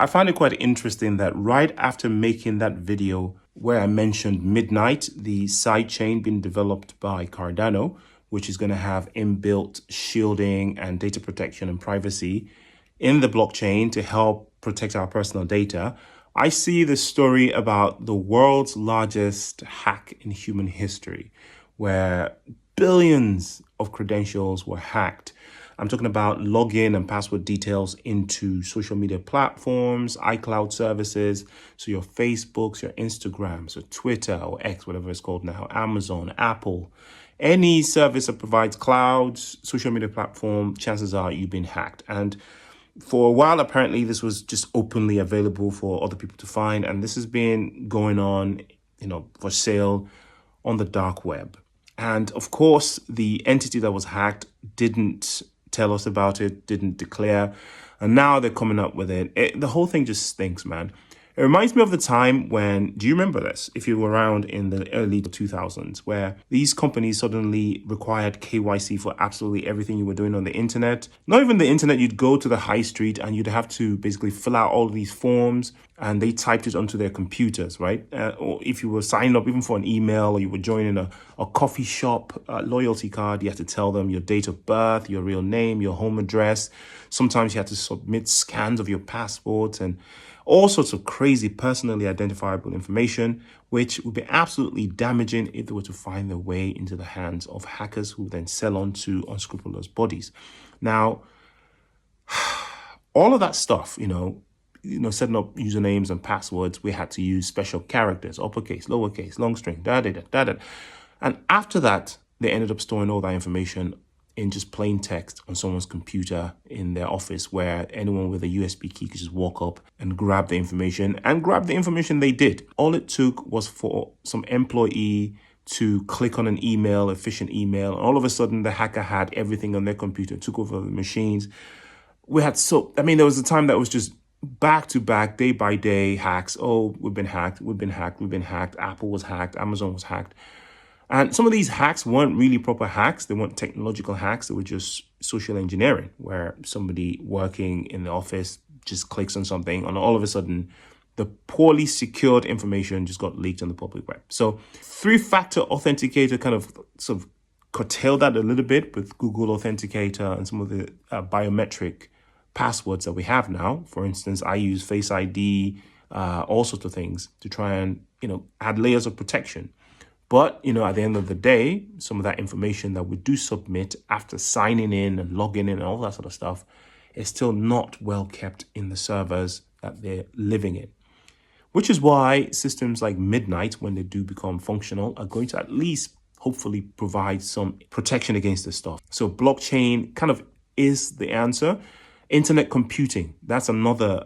I found it quite interesting that right after making that video where I mentioned Midnight, the sidechain being developed by Cardano, which is going to have inbuilt shielding and data protection and privacy in the blockchain to help protect our personal data, I see the story about the world's largest hack in human history, where billions of credentials were hacked. I'm talking about login and password details into social media platforms, iCloud services, so your Facebooks, your Instagrams, or Twitter or X, whatever it's called now, Amazon, Apple, any service that provides clouds, social media platform, chances are you've been hacked. And for a while, apparently, this was just openly available for other people to find. And this has been going on, for sale on the dark web. And of course, the entity that was hacked didn't tell us about it, didn't declare. And now they're coming up with it. The whole thing just stinks, man. It reminds me of the time when, do you remember this? If you were around in the early 2000s, where these companies suddenly required KYC for absolutely everything you were doing on the internet. Not even the internet, you'd go to the high street and you'd have to basically fill out all of these forms and they typed it onto their computers, right? Or if you were signing up even for an email or you were joining a coffee shop loyalty card, you had to tell them your date of birth, your real name, your home address. Sometimes you had to submit scans of your passport and all sorts of crazy personally identifiable information, which would be absolutely damaging if they were to find their way into the hands of hackers who then sell on to unscrupulous bodies. Now, all of that stuff, setting up usernames and passwords, we had to use special characters, uppercase, lowercase, long string, da. And after that, they ended up storing all that information in just plain text on someone's computer in their office, where anyone with a USB key could just walk up and grab the information. And grab the information they did. All it took was for some employee to click on an email, a phishing email, and all of a sudden the hacker had everything on their computer, took over the machines. There was a time that was just back to back, day by day hacks. Oh, we've been hacked. Apple was hacked. Amazon was hacked. And some of these hacks weren't really proper hacks. They weren't technological hacks. They were just social engineering, where somebody working in the office just clicks on something and all of a sudden the poorly secured information just got leaked on the public web. So three-factor authenticator kind of sort of curtailed that a little bit with Google Authenticator and some of the biometric passwords that we have now. For instance, I use Face ID, all sorts of things to try and, add layers of protection. But, at the end of the day, some of that information that we do submit after signing in and logging in and all that sort of stuff is still not well kept in the servers that they're living in. Which is why systems like Midnight, when they do become functional, are going to at least hopefully provide some protection against this stuff. So blockchain kind of is the answer. Internet computing, that's another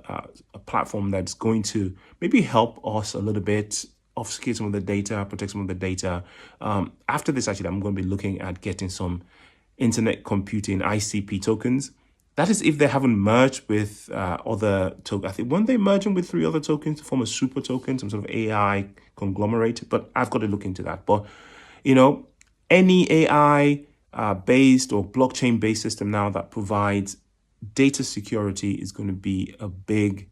a platform that's going to maybe help us a little bit obfuscate some of the data, protect some of the data. After this, actually, I'm going to be looking at getting some internet computing ICP tokens. That is if they haven't merged with other tokens. I think weren't they merging with 3 other tokens to form a super token, some sort of AI conglomerate? But I've got to look into that. But, any AI based or blockchain based system now that provides data security is going to be a big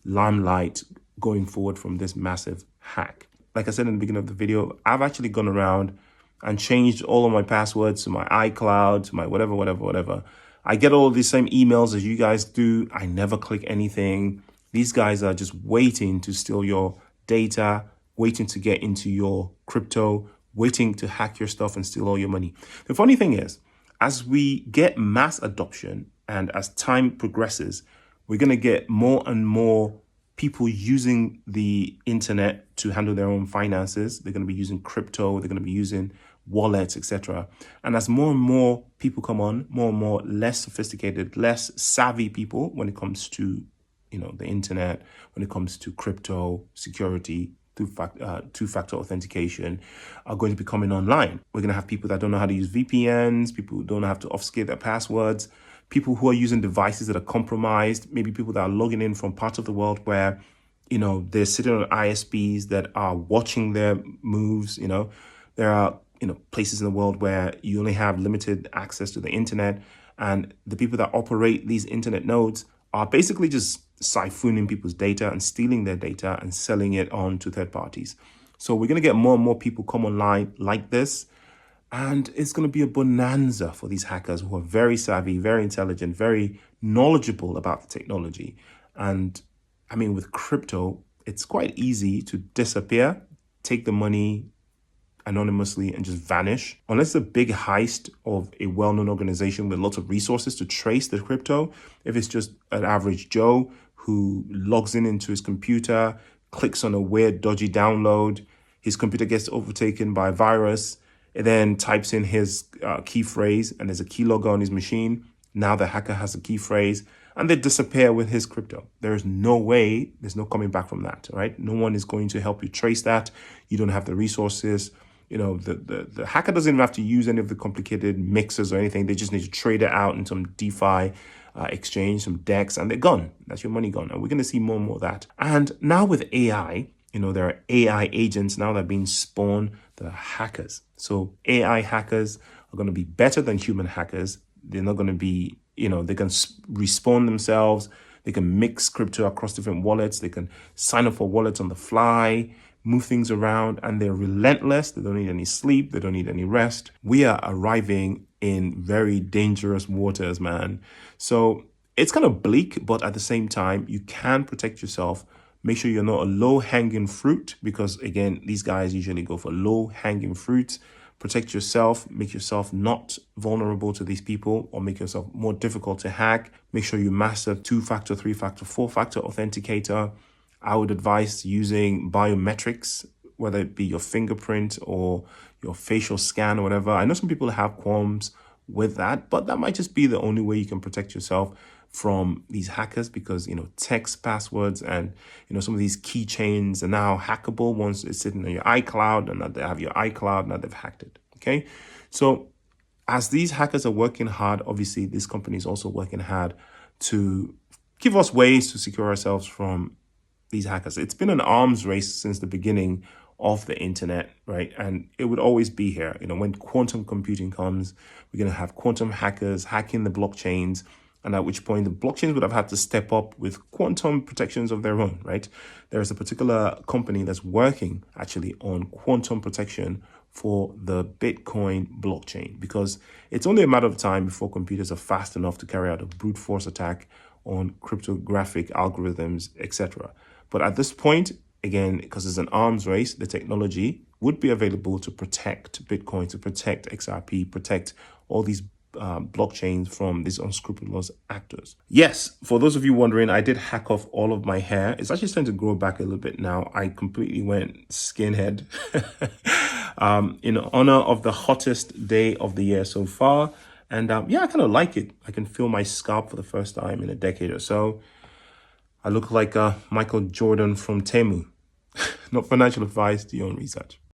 limelight going forward from this massive hack. Like I said in the beginning of the video, I've actually gone around and changed all of my passwords to my iCloud, to my whatever. I get all of these same emails as you guys do. I never click anything. These guys are just waiting to steal your data, waiting to get into your crypto, waiting to hack your stuff and steal all your money. The funny thing is, as we get mass adoption and as time progresses, we're going to get more and more people using the internet to handle their own finances. They're going to be using crypto, they're going to be using wallets, etc. And as more and more people come on, more and more less sophisticated, less savvy people when it comes to, the internet, when it comes to crypto, security, two-factor authentication are going to be coming online. We're going to have people that don't know how to use VPNs, people who don't know how to obfuscate their passwords, people who are using devices that are compromised, maybe people that are logging in from parts of the world where, they're sitting on ISPs that are watching their moves. There are, places in the world where you only have limited access to the internet, and the people that operate these internet nodes are basically just siphoning people's data and stealing their data and selling it on to third parties. So we're going to get more and more people come online like this. And it's going to be a bonanza for these hackers who are very savvy, very intelligent, very knowledgeable about the technology. And I mean, with crypto, it's quite easy to disappear, take the money anonymously and just vanish. Unless it's a big heist of a well-known organization with lots of resources to trace the crypto, if it's just an average Joe who logs into his computer, clicks on a weird, dodgy download, his computer gets overtaken by a virus, it then types in his key phrase and there's a keylogger on his machine. Now the hacker has a key phrase and they disappear with his crypto. There is no way, there's no coming back from that, right? No one is going to help you trace that. You don't have the resources. You know, the hacker doesn't even have to use any of the complicated mixers or anything. They just need to trade it out in some DeFi exchange, some DEX, and they're gone. That's your money gone. And we're going to see more and more of that. And now with AI, you know, there are AI agents now that are being spawned that are hackers. So AI hackers are going to be better than human hackers. They're not going to be, you know, they can respawn themselves. They can mix crypto across different wallets. They can sign up for wallets on the fly, move things around, and they're relentless. They don't need any sleep. They don't need any rest. We are arriving in very dangerous waters, man. So it's kind of bleak, but at the same time, you can protect yourself. Make sure you're not a low-hanging fruit because, again, these guys usually go for low-hanging fruits. Protect yourself, make yourself not vulnerable to these people or make yourself more difficult to hack. Make sure you master 2-factor, 3-factor, 4-factor authenticator. I would advise using biometrics, whether it be your fingerprint or your facial scan or whatever. I know some people have qualms with that, but that might just be the only way you can protect yourself from these hackers because, you know, text passwords and, you know, some of these keychains are now hackable once it's sitting on your iCloud and that they have your iCloud, now they've hacked it. Okay. So as these hackers are working hard, obviously this company is also working hard to give us ways to secure ourselves from these hackers. It's been an arms race since the beginning of the internet, right? And it would always be here. You know, when quantum computing comes, we're going to have quantum hackers hacking the blockchains. And at which point the blockchains would have had to step up with quantum protections of their own, right? There is a particular company that's working actually on quantum protection for the Bitcoin blockchain because it's only a matter of time before computers are fast enough to carry out a brute force attack on cryptographic algorithms, etc. But at this point, again, because it's an arms race, the technology would be available to protect Bitcoin, to protect XRP, protect all these blockchains from these unscrupulous actors. Yes, for those of you wondering, I did hack off all of my hair. It's actually starting to grow back a little bit now. I completely went skinhead in honor of the hottest day of the year so far. And yeah, I kind of like it. I can feel my scalp for the first time in a decade or so. I look like Michael Jordan from Temu. Not financial advice, do your own research.